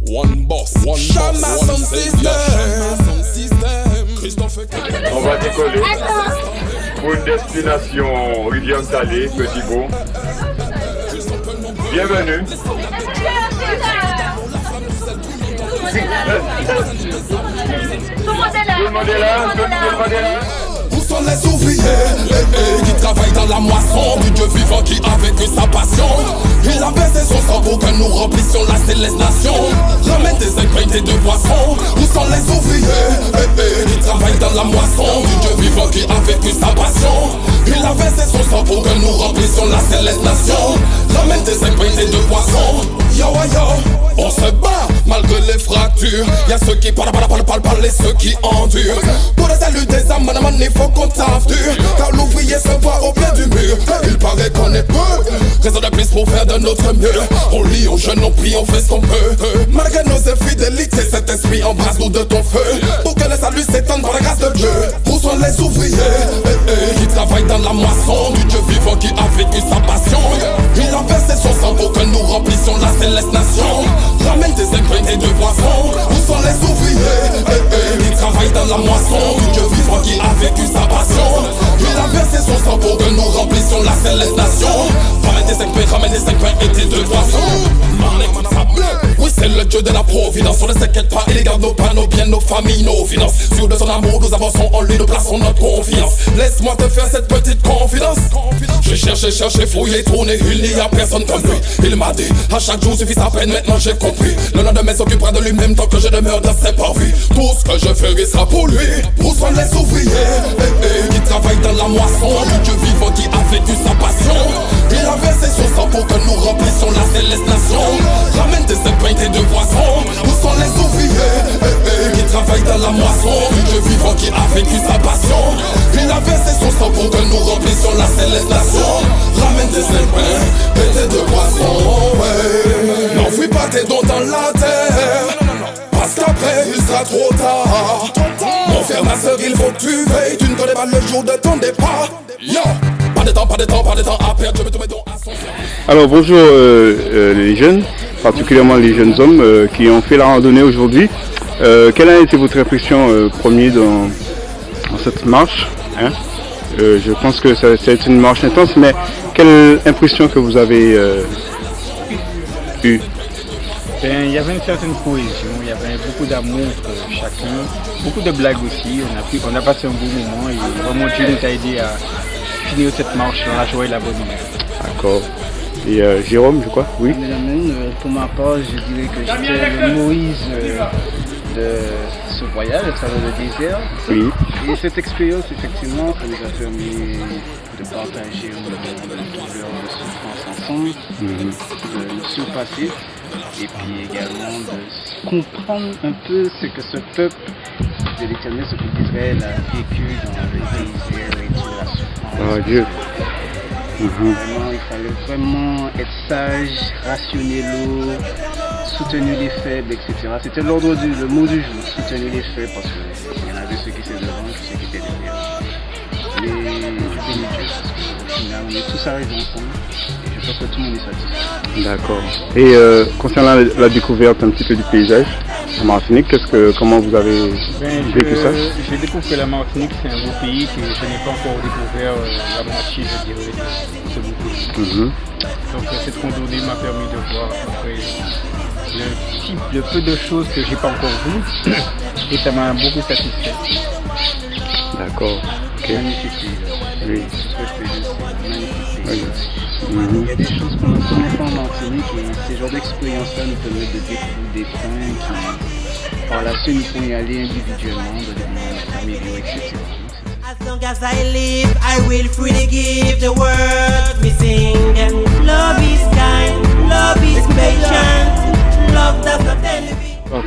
One boss, one sound system. On va décoller pour une destination Rivière-Salée, Petit-Beau. Bienvenue. Tout le monde est là. Où sont les ouvriers qui travaillent dans la moisson du Dieu vivant qui a vécu sa passion? Il a versé son sang pour que nous remplissions la céleste nation. Ramène des ingrédients et de poissons. Où sont les ouvriers qui travaillent dans la moisson du Dieu vivant qui a vécu sa passion? Il a versé son sang pour que nous remplissions la céleste nation. Ramène des ingrédients et de poissons. Yo yo, on se bat malgré les fractures. Y'a ceux qui parlent et ceux qui endurent. Pour le salut des âmes, madame, il faut qu'on taffe dur. Car l'ouvrier se voit au pied du mur. Il paraît qu'on est peu, raison de plus pour faire de notre mieux. On lit, on jeûne, on prie, on fait ce qu'on peut. Malgré nos infidélités, cet esprit embrasse-nous de ton feu. Pour que le salut s'étende par la grâce de Dieu. Où sont les ouvriers qui travaillent dans la moisson du Dieu vivant qui a vécu sa passion? Il a versé son sang pour que nous remplissions la céleste nation. Ramène des ingrédients de poissons. Où sont les ouvriers qui travaillent dans la moisson du Dieu vivant qui a vécu sa passion? Il a versé son sang pour que nous remplissions la céleste nation. Ramène des ingrédients et des de poissons. Oui, c'est le Dieu de la providence. On ne s'inquiète pas, il garde nos pas, nos biens, nos familles, nos finances. Sur de son amour, nous avançons en lui, nous plaçons notre confiance. Laisse-moi te faire cette petite confidence. J'ai cherché, fouillé, tourné, il n'y a personne comme lui. Il m'a dit, à chaque jour suffit sa peine, maintenant j'ai compris. Le lendemain s'occupera de lui-même tant que je demeure dans ses parvis. Tout ce que je ferai sera pour lui. Où sont les ouvriers qui travaillent dans la moisson du Dieu vivant qui a vécu sa passion? Il a versé son sang pour que nous remplissions la céleste nation. Ramène des ingrédients et de poissons. Où sont les ouvriers qui travaillent dans la moisson du Dieu vivant qui a vécu sa passion? Il a versé son sang pour que nous remplissions la céleste nation. Ramène des ingrédients et de poissons, ouais. N'enfuis pas tes dons dans la terre, parce qu'après il sera trop tard. Mon frère, ma soeur, il faut que tu veilles. Tu ne connais pas le jour de ton départ. Yo, pas de temps à perdre. Je mets tous mes dons à son service. Alors bonjour les jeunes, particulièrement les jeunes hommes qui ont fait la randonnée aujourd'hui. Quelle a été votre impression première dans cette marche, hein? Je pense que c'est une marche intense, mais quelle impression que vous avez eue? Il y avait une certaine cohésion, il y avait beaucoup d'amour pour chacun, beaucoup de blagues aussi. On a passé un bon moment et vraiment Dieu nous a aidé à finir cette marche dans la joie et la bonne humeur. D'accord. Et Jérôme, je crois? Oui. Pour ma part, je dirais que j'étais le Moïse de ce voyage à travers le désert. Oui. Et cette expérience, effectivement, ça nous a permis de partager un moment de douleur, de souffrance ensemble, de nous surpasser et puis également de comprendre un peu ce que ce peuple de l'Éternel, ce peuple d'Israël a vécu dans le désert et toute la souffrance. Oh Dieu. Vraiment, il fallait vraiment être sage, rationner l'eau, soutenir les faibles, etc. C'était le mot du jour, soutenir les faibles, parce qu'il y en avait ceux qui étaient devant et ceux qui étaient derrière. Mais je bénis Dieu, parce qu'au final, on est tous arrivés ensemble et je pense que tout le monde est satisfait. D'accord. Et concernant la découverte un petit peu du paysage en Martinique, comment vous avez vécu ça? J'ai découvert que la Martinique, c'est un beau pays que je n'ai pas encore découvert la moitié, je dirais, de ce beau pays. Donc cette randonnée m'a permis de voir après le peu de choses que j'ai pas encore vues et ça m'a beaucoup satisfait. D'accord. Okay. Magnifique pays. Oui. Ce que je peux dire, c'est magnifique pays. Oui. Il y a des choses qu'on ne connaît pas en Martinique et ces genres d'expériences-là nous permettent de découvrir des points qui, par la suite, nous font y aller individuellement, dans des moments familiaux, etc. As long as I live, I will freely give the word me sing. Love is kind, love is patient, love does not envy.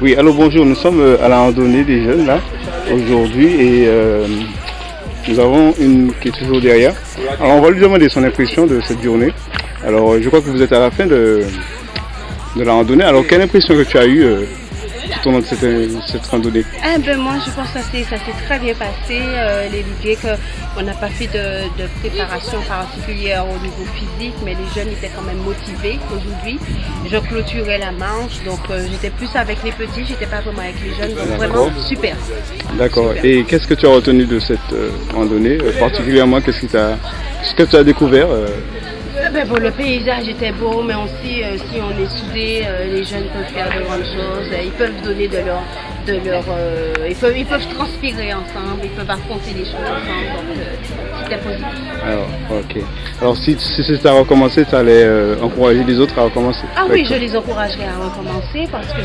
Oui, alors bonjour, nous sommes à la randonnée des jeunes là, aujourd'hui, et nous avons une qui est toujours derrière. Alors on va lui demander son impression de cette journée. Alors je crois que vous êtes à la fin de la randonnée. Alors quelle impression que tu as eue tout au long de cette randonnée? Moi, je pense que ça s'est très bien passé. L'idée qu'on n'a pas fait de préparation particulière au niveau physique, mais les jeunes étaient quand même motivés aujourd'hui. Je clôturais la marche, donc j'étais plus avec les petits, j'étais pas vraiment avec les jeunes, donc vraiment super. D'accord. Super. Et qu'est-ce que tu as retenu de cette randonnée? Particulièrement, qu'est-ce que tu as découvert? Le paysage était beau, mais aussi si on est soudés, les jeunes peuvent faire de grandes choses, ils peuvent donner ils peuvent transpirer ensemble, ils peuvent affronter les choses ensemble, donc c'était positif. Alors, ok. Alors si c'était à recommencer, tu allais encourager les autres à recommencer? Oui, je les encouragerais à recommencer parce que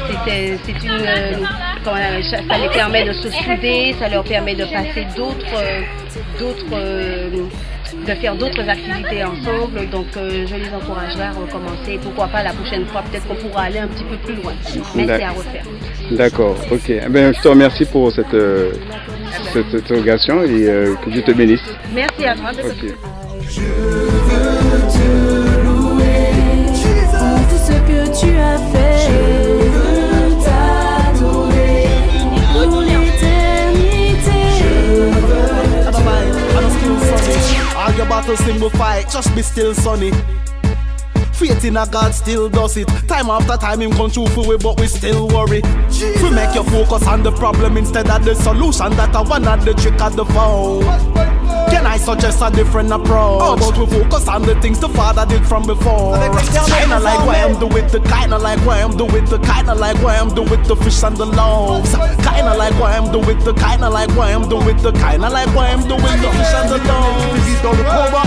ça les permet de se souder, ça leur permet de passer de faire d'autres activités ensemble, donc je les encouragerai à recommencer. Pourquoi pas la prochaine fois, peut-être qu'on pourra aller un petit peu plus loin, mais c'est à refaire. D'accord, ok. Je te remercie pour cette interrogation et que Dieu te bénisse. Merci à toi. Okay. Je veux te louer pour tout ce que tu as fait. Je veux t'adorer pour l'éternité. Je veux all your battles seem to fight, just be still sunny. Faith in a God still does it. Time after time him come true for we, but we still worry. We make you focus on the problem instead of the solution. That I one of the trick of the phone. Can I suggest a different approach? But we focus on the things the Father did from before. Kinda like what I'm doing with the, kinda like what I'm doing with the, kinda like what I'm doing with the fish and the loaves. Kinda like what I'm doing with the, kinda like what I'm doing with the, kinda like what I'm doing with the fish and the loaves. Dans le combat.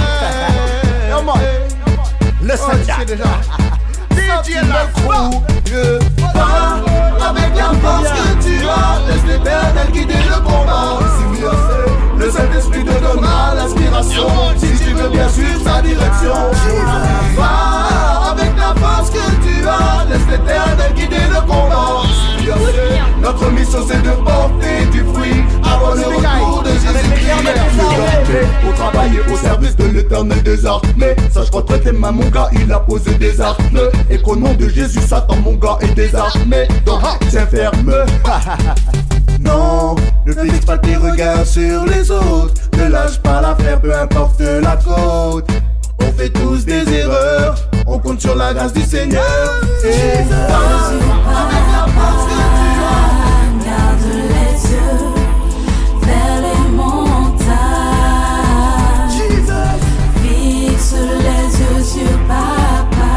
Listen, DJ Lacroix. Va avec la force que tu as, laisse l'éternel guider le combat. Si mieux c'est, le Saint-Esprit te donnera l'inspiration, si tu veux bien suivre sa direction. Va avec la force que tu as, laisse l'éternel guider le combat. Si mieux c'est, notre mission c'est de porter du fruit avant le retour de Jésus-Christ. Pour travailler au service de l'éternel des armées. Sache contre tes mains mon gars, il a posé des armes. Et qu'au nom de Jésus, Satan mon gars est désarmé. Donc tiens ferme. Non, ne fixe pas tes regards sur les autres. Ne lâche pas l'affaire, peu importe la côte. On fait tous des erreurs, on compte sur la grâce du Seigneur. Et avec la force que tu as, garde les yeux vers les montagnes. Fixe les yeux sur Papa.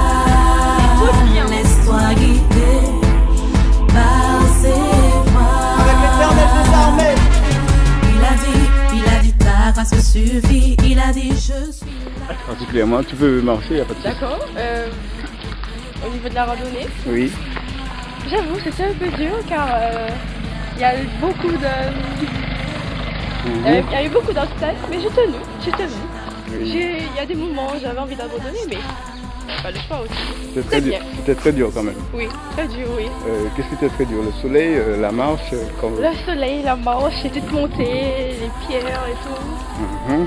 Laisse-toi guider par ses voies. Avec l'éternel des armées. Il a dit ta grâce me suffit. Il a dit je suis là. Particulièrement, tu peux marcher, il n'y a pas de souci. D'accord. Au niveau de la randonnée, Oui. j'avoue c'était un peu dur car il y a eu beaucoup il y a eu beaucoup d'obstacles, mais j'ai tenu. Oui. Il y a des moments où j'avais envie d'abandonner, mais pas le choix aussi. C'était très dur quand même. Oui, très dur, oui. Qu'est-ce qui était très dur? Le soleil, la marche Le soleil, la marche, c'était de monter, les pierres et tout.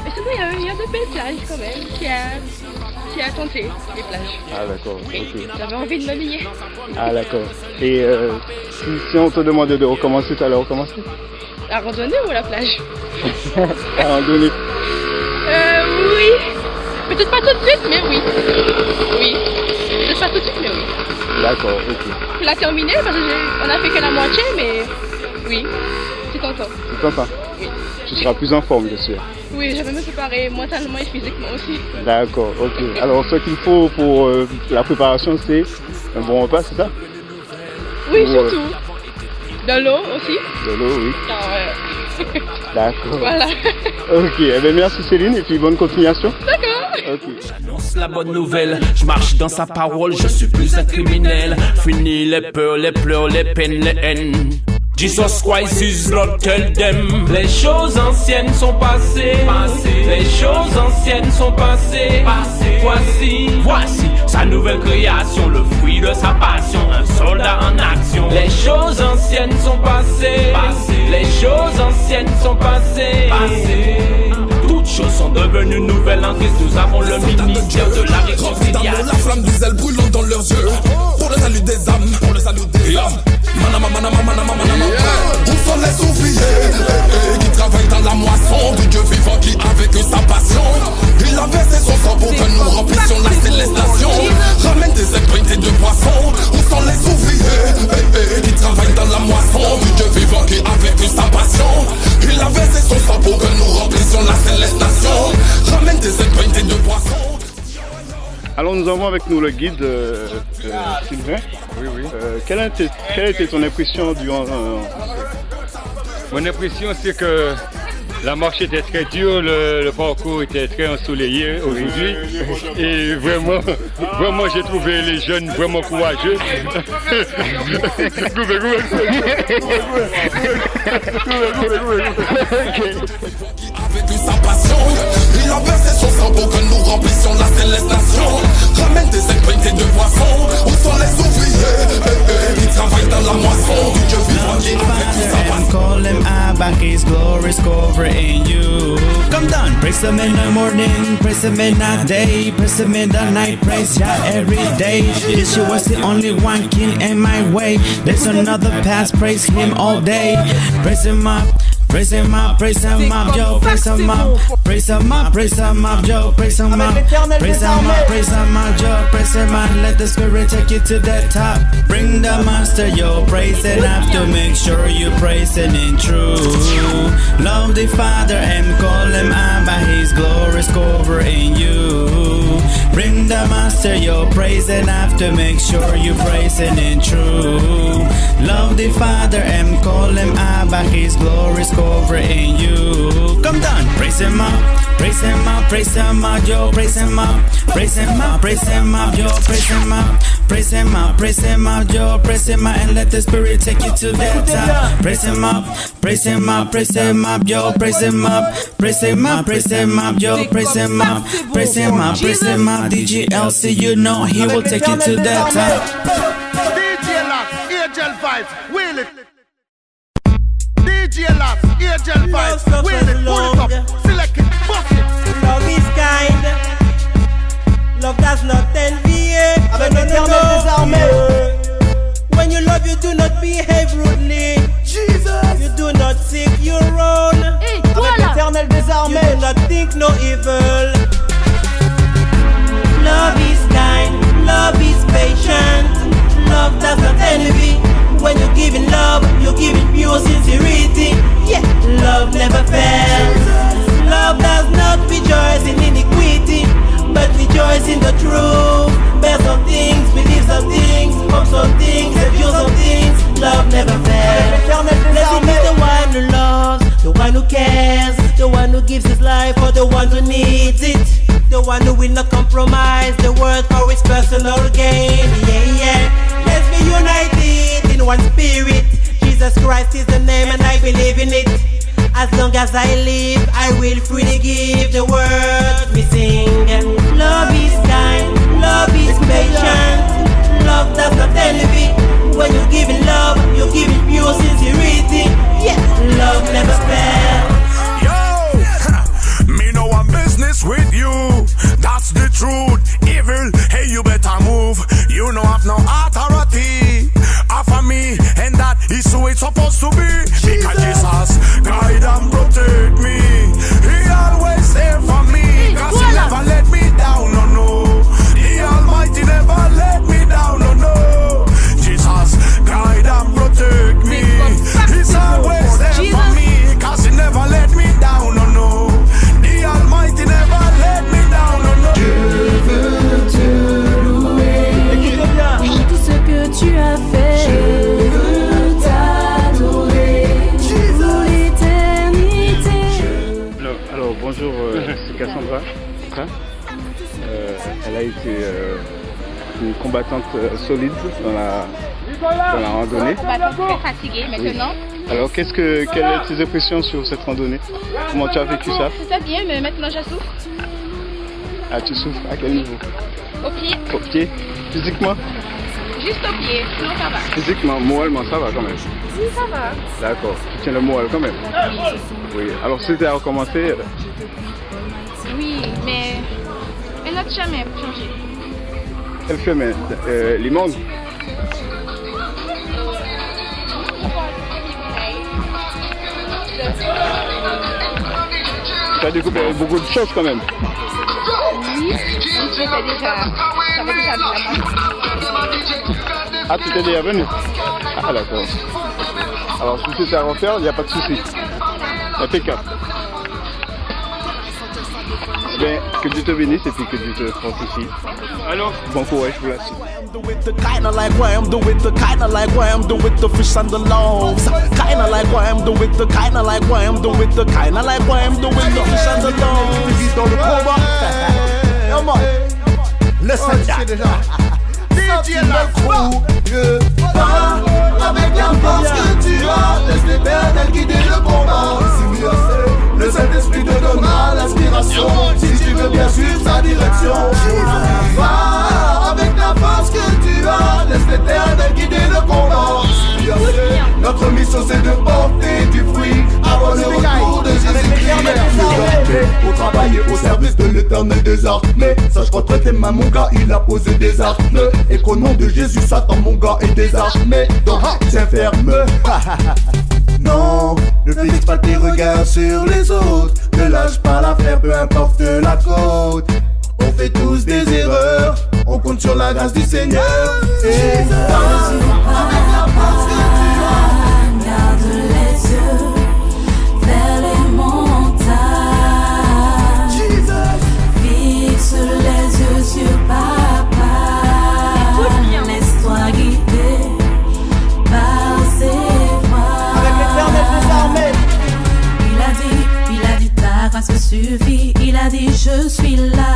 Et surtout, il y a de belles plages quand même qui a tenté, les plages. Ah d'accord, Oui, ok. j'avais envie de me baigner. Ah d'accord. Et si on te demandait de recommencer, tu allais recommencer? La randonnée ou la plage? La randonnée. Oui. Peut-être pas tout de suite, mais oui. Oui. Peut-être pas tout de suite, mais oui. D'accord, ok. Pour la terminer, parce qu'on a fait que la moitié, mais oui. C'est tentant. C'est sympa. Oui. Tu seras plus en forme, bien sûr. Oui, je vais me préparer mentalement et physiquement aussi. D'accord, ok. Alors ce qu'il faut pour la préparation, c'est un bon repas, c'est ça? Oui, Ou, surtout. De l'eau aussi. De l'eau, oui. Car, D'accord. voilà. Ok, eh bien, merci Céline et puis bonne continuation. D'accord. Ok. J'annonce la bonne nouvelle, je marche dans sa parole, je suis plus un criminel. Fini les peurs, les pleurs, les peines, les haines. Jesus Christ is Lord, tell them. Les choses anciennes sont passées. Les choses anciennes sont passées. Voici sa nouvelle création, le fruit de sa passion, un soldat en action. Les choses anciennes sont passées. Les choses anciennes sont passées. Toutes choses sont devenues nouvelles en Christ. Nous avons le ministère de la réconciliation. La flamme du zèle brûlant dans leurs yeux. Pour le salut des âmes, pour le salut des hommes. Où sont les ouvriers qui travaillent dans la moisson du Dieu vivant qui avec eux sa passion. Il a versé son sang pour que nous remplissions la céleste nation. Ramène des épingles et de poissons. Où sont les ouvriers qui travaillent dans la moisson du Dieu vivant qui avec eux sa passion. Il a versé son sang pour que nous remplissions la céleste nation. Ramène des épingles et de poissons. Alors nous avons avec nous le guide Sylvain. Oui. Quelle a été ton impression durant Mon impression c'est que la marche était très dure, le parcours était très ensoleillé aujourd'hui. Et vraiment j'ai trouvé les jeunes vraiment courageux. Avec sa passion, il a versé son sang pour que nous remplissions la céleste nation. Ramène des épingles et de poissons. Où sont les ouvriers qui travaillent dans la moisson du Dieu vivant qui avec sa passion. Call him Abba, his glory is covering you. Come down, praise him in the morning, praise him in the day, praise him in the night, praise Jah every day. Yeshua was the only one king in my way. There's another path, praise him all day. Praise him up. Praise him up, yo, praise him up, praise him up, praise him up, yo, praise him up, praise him up, praise him up, yo, praise him up, let the Spirit take you to the top. Bring the master, yo, praise it up to make sure you praise it in truth. Love the Father and call him Abba, his glory is covering you. Bring the master, yo, praise it up to make sure you praise it in truth. Love the Father and call him Abba, his glory is covering you. Come down, praise him up, praise him up, praise him up, yo, praise him up, praise him up, praise him up, yo, praise him up, praise him up, praise him up, yo, praise him up, and let the Spirit take you to the top. Praise him up, praise him up, praise him up, yo, praise him up, praise him up, praise him up, yo, praise him up, praise him up, praise him up. DGLC, you know he will take you to the top. DJ Laps, Angel Vibes, wheel it. DJ Laps, Angel Vibes, wheel it, pull it up, select it, bust it. Love is kind, love does not envy. Avec l'éternel des armées. When you love, you do not behave rudely. Jesus. You do not seek your own. Avec l'éternel des armées. You do not think no evil. Love is kind, love is patient. Love does not envy. When you're giving love, you're giving pure sincerity. Yeah, love never fails. Love does not rejoice in iniquity, but rejoice in the truth. Bear some things, believe some things, hope some things, endure some things. Love never fails. Blessed be the one who loves, the one who cares, the one who gives his life for the one who needs it. The one who will not compromise the word for his personal gain. Yeah. Let's be united in one spirit. Jesus Christ is the name and I believe in it. As long as I live, I will freely give the word we sing. Love is kind, love is patient. Love does not envy. When you're giving love, you're giving pure sincerity. Yeah, love never fails. Me know I'm business with you. That's the truth. Evil, hey, you better move. You know I've no authority after me, and that is who it's supposed to be. Because Jesus guide and protect me. He always there for me. Cause he never let me down, no, no. The Almighty never let me down, no, no. Jesus guide and protect me. He's always there for me. Cause he never let me down, no, no. The Almighty never let me down, no, no. Je veux te louer pour tout ce que tu as fait. Je veux t'adorer pour l'éternité. Alors bonjour, c'est Cassandra. Elle a été une combattante solide dans la randonnée. Combattante très fatiguée maintenant. Oui. Alors quelles sont tes impressions sur cette randonnée? Comment tu as vécu ça? C'était bien, mais maintenant je souffre. Ah, tu souffres? À quel niveau? Au pied. Au pied? Physiquement? Juste au pied, sinon ça va. Physiquement, moralement, ça va quand même? Oui, ça va. D'accord, tu tiens le moral quand même? Oui. Alors si c'était à recommencer? Oui, mais elle n'a jamais changé. Quel chemin? Limon? tu as découvert beaucoup de choses quand même. Oui, j'étais déjà. J'avais déjà vu là-bas. Ah, tu étais déjà venu? Ah, d'accord. Alors, si c'était à refaire, il n'y a pas de souci. Impeccable. Ben, que Dieu te bénisse et puis que Dieu te fortifie. Alors, bon courage pour la suite. Kinda like what I'm doing with the kinda like what I'm doing with the fish and the loaves. Kinda like what I'm doing with the kinda like what I'm doing with the kinda like what I'm doing with the fish and the loaves. Dans le combat. Come on. Listen that. DJ Lacroix. Pas avec la force que tu as. Laisse l'Éternel guider le combat. Si mieux c'est, le Saint-Esprit te donnera l'inspiration. Si tu veux bien suivre sa direction. Pas avec la force que tu as. Laisse l'Éternel guider le combat. Si mieux c'est, notre mission c'est de porter du fruit avant le retour de Jésus-Christ. Pour travailler au service de l'Éternel des armées. Sache qu'entre tes mains mon gars il a posé des armes. Et qu'au nom de Jésus Satan mon gars est désarmé. Donc tiens ferme. Non, ne fixe pas tes regards sur les autres. Ne lâche pas l'affaire, peu importe la côte. On fait tous des erreurs, on compte sur la grâce du Seigneur. Et avec la force que tu as, garde les yeux vers les montagnes. Fixe les yeux sur Papa. Laisse-toi guider par ses voies. Avec l'Éternel des armées. Il a dit ta grâce suffit. Il a dit je suis là.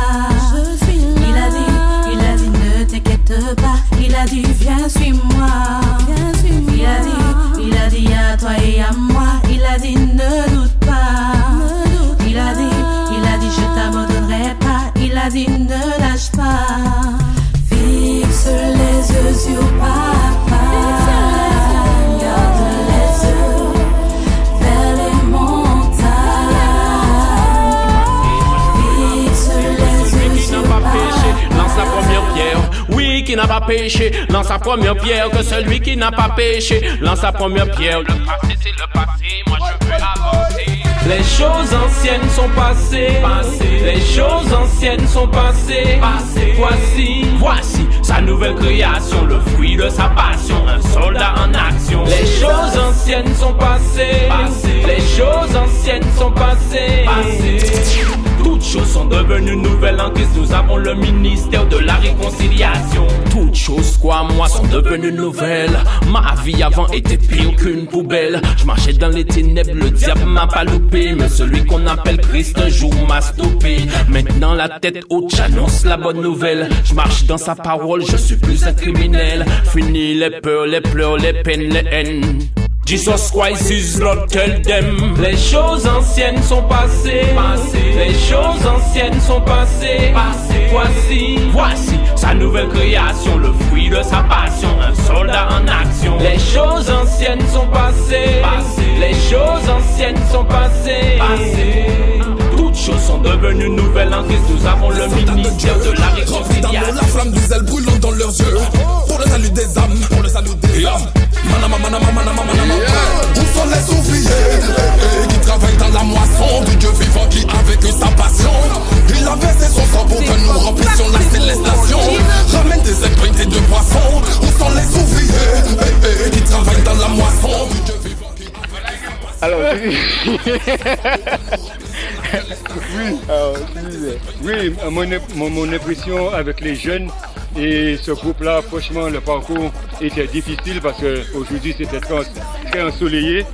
Il a dit ne t'inquiète pas. Il a dit viens suis-moi. Il a dit à toi et à moi. Il a dit ne doute pas. Il a dit je t'abandonnerai pas. Il a dit ne lâche pas. Fixe les yeux sur Papa. Garde les yeux vers les montagnes. Fixe les yeux sur Papa. Lance la première pierre. Oui, qui n'a pas péché, lance sa première pierre. Que celui qui n'a pas péché, lance sa première pierre. Le passé c'est le passé, moi je veux avancer. Les choses anciennes sont passées. Les choses anciennes sont passées. Voici sa nouvelle création, le fruit de sa passion, un soldat en action. Les choses anciennes sont passées. Les choses anciennes sont passées. Toutes choses sont devenues nouvelles en Christ. Nous avons le ministère de la réconciliation. Toutes choses, crois-moi, sont devenues nouvelles. Ma vie avant était pire qu'une poubelle. Je marchais dans les ténèbres, le diable m'a pas loupé. Mais celui qu'on appelle Christ un jour m'a stoppé. Maintenant la tête haute, j'annonce la bonne nouvelle. Je marche dans sa parole, je suis plus un criminel. Fini les peurs, les pleurs, les peines, les haines. Jesus Christ is Lord, tell them. Les choses anciennes sont passées. Les choses anciennes sont passées. Voici sa nouvelle création, le fruit de sa passion, un soldat en action. Les choses anciennes sont passées. Les choses anciennes sont passées. Toutes choses sont devenues nouvelles en Christ. Nous avons le ministère de la réconciliation. La flamme du zèle brûlant dans leurs yeux. Pour le salut des âmes, pour le salut des âmes. Où sont les ouvriers qui travaillent dans la moisson du Dieu vivant qui avec sa passion il a versé son sang pour que nous remplissions la céleste nation. Ramène des épingles et de poissons. Où sont les ouvriers qui travaillent dans la moisson du Dieu vivant qui Alors, oui, mon impression avec les jeunes et ce groupe-là, franchement, le parcours était difficile parce qu'aujourd'hui c'était très ensoleillé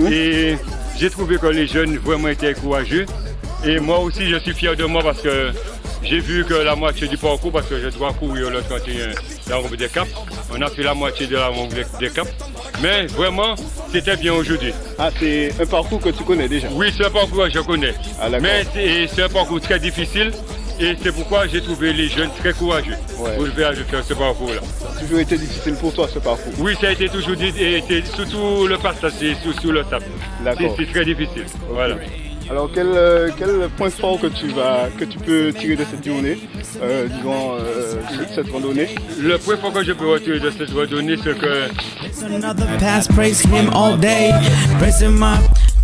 et j'ai trouvé que les jeunes vraiment étaient courageux. Et moi aussi, je suis fier de moi parce que j'ai vu que la moitié du parcours, parce que je dois courir le 31, la Rampe des Caps. On a fait la moitié de la Rampe des Caps. Mais vraiment, c'était bien aujourd'hui. Ah, c'est un parcours que tu connais déjà? Oui, c'est un parcours que je connais. Ah, mais c'est un parcours très difficile. Et c'est pourquoi j'ai trouvé les jeunes très courageux pour faire ce parcours-là. Ça a toujours été difficile pour toi, ce parcours? Oui, ça a été toujours difficile. Et surtout le passage, sous le sable. C'est très difficile. Okay. Voilà. Alors quel point fort que tu peux tirer de cette journée, cette randonnée? Le point fort que je peux retirer de cette randonnée, c'est que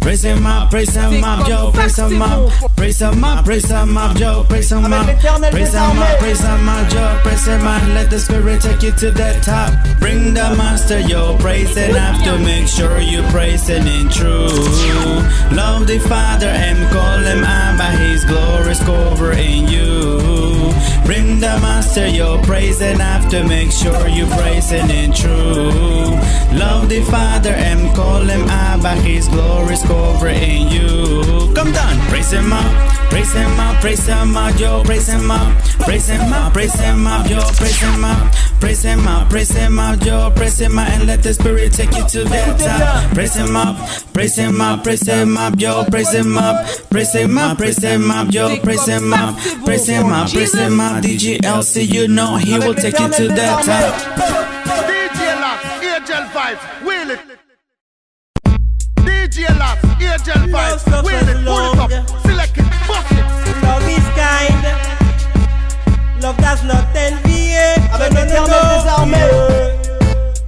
praise him up, yo, praise him up, praise him up, praise him up, yo, praise him up, praise him up, praise him up, yo, praise him up, let the Spirit take you to the top. Bring the master, yo, praise enough to make sure you praising in truth. Love the Father and call him Abba, his glory's covering you. Bring the master, yo, praise enough to make sure you praising in truth. Love the Father and call him Abba, his glory's covering you. Come down, praise him up, praise him up, praise him up, yo, praise him up, praise him up, praise him up, yo, praise him up, praise him up, praise him up, yo, praise him up, and let the Spirit take you to that top. Praise him up, praise him up, praise him up, yo, praise him up, praise him up, praise him up, yo, praise him up, praise him up, praise him up, DGLC, you know he will take you to that top. DJ Lock, Angel Vibes, wheel it. DJ Lock, Angel Vibes, wheel it, pull it up, select it, bust it. Love is kind, love does not envy. No.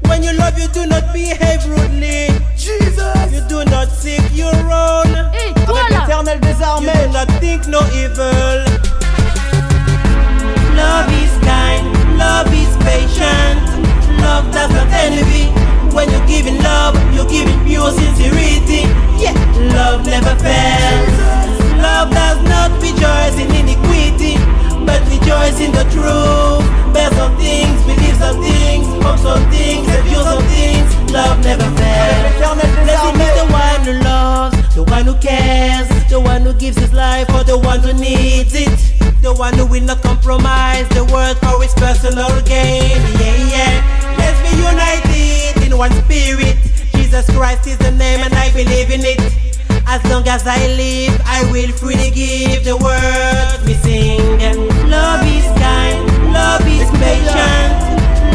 When you love, you do not behave rudely. Jesus, you do not seek your own. Avec l'éternel désarmé, you do not think no evil. Love is kind, love is patient. Love does not envy. When you're giving love, you're giving pure sincerity. Yeah, love never fails. Love does not rejoice in iniquity, but rejoice in the truth. Bear some things, believe some things, hope some things, abuse some things. Love never fails. Blessed is the one who loves, the one who cares, the one who gives his life for the one who needs it, the one who will not compromise the word for his personal gain. Yeah, yeah. Let's be united in one spirit. Jesus Christ is the name and I believe in it. As long as I live, I will freely give the word we sing. Love is kind, love is patient.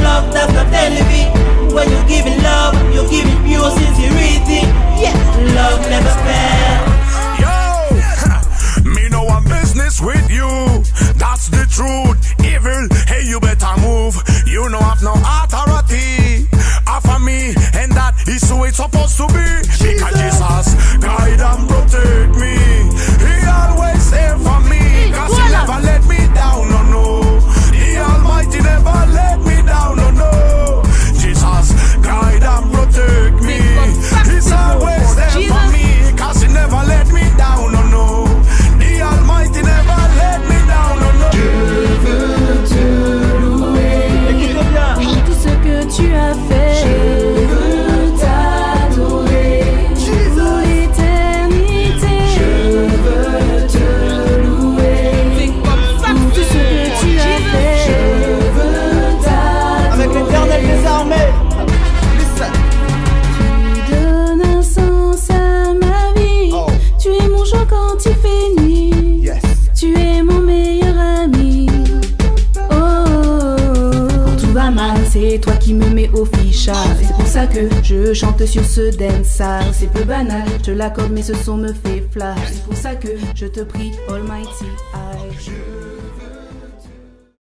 Love does not envy. When you're giving love, you're giving pure sincerity. Yeah, love never fails. Yo, me know I'm business with you. That's the truth. Evil, hey, you better move. You know I've no authority after me, and that is who it's supposed to be. Because Jesus guide and protect me. He always there for me. Cause he never let me down, no, no. The Almighty never let me down, no, no. Jesus guide and protect me. He's always there for me. Cause he never let me down, no, no. The Almighty never let me down, no, no. Je veux te louer pour tout ce que tu as fait. Je veux t'adorer pour l'éternité. Je veux te louer pour tout ce que tu as fait. Je veux t'adorer. Avec l'éternel désarmé. Tu donnes un sens à ma vie. Tu es mon jour quand il fait nuit. Tu es mon meilleur ami. Quand tout va mal, c'est toi qui me mets au fichard. C'est pour ça que je chante sur ce dancehall. C'est peu banal, je te l'accorde, mais ce son me fait flash. C'est pour ça que je te prie, Almighty, I.